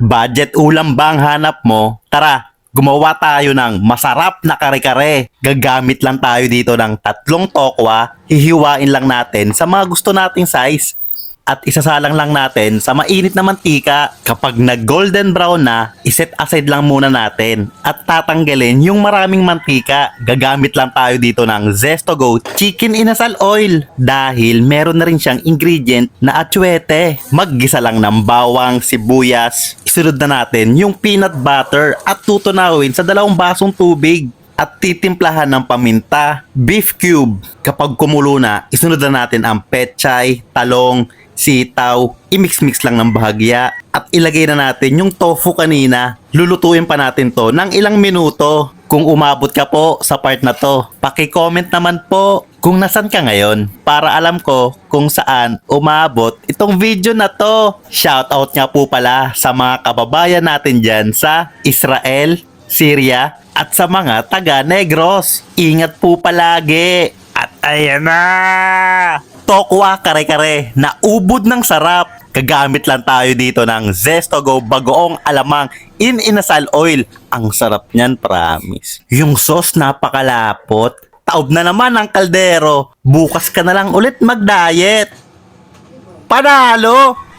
Budget ulam ba ang hanap mo? Tara, gumawa tayo ng masarap na kare-kare. Gagamit lang tayo dito ng 3 tokwa. Hihiwain lang natin sa mga gusto nating size. At isasalang lang natin sa mainit na mantika. Kapag nag-golden brown na, iset aside lang muna natin. At tatanggalin yung maraming mantika. Gagamit lang tayo dito ng Zesto Go Chicken Inasal Oil. Dahil meron na rin siyang ingredient na atsuete. Maggisa lang ng bawang, sibuyas. Isunod na natin yung peanut butter at tutunawin sa 2 basong tubig. At titimplahan ng paminta, beef cube. Kapag kumulo na, isunod na natin ang pechay, talong, sitaw, i-mix-mix lang ng bahagya at ilagay na natin yung tofu kanina. Lulutuin pa natin to ng ilang minuto. Kung umabot ka po sa part na to, paki-comment naman po kung nasan ka ngayon para alam ko kung saan umabot itong video na to. Shoutout nga po pala sa mga kababayan natin dyan sa Israel, Syria at sa mga taga Negros. Ingat po palagi. At ayan na! Tokwa kare-kare na ubod ng sarap. Gagamit lang tayo dito ng Zesto Go Bagoong Alamang Inasal Oil. Ang sarap niyan, promise. Yung sauce napakalapot. Taob na naman ang kaldero. Bukas ka na lang ulit mag-diet. Panalo!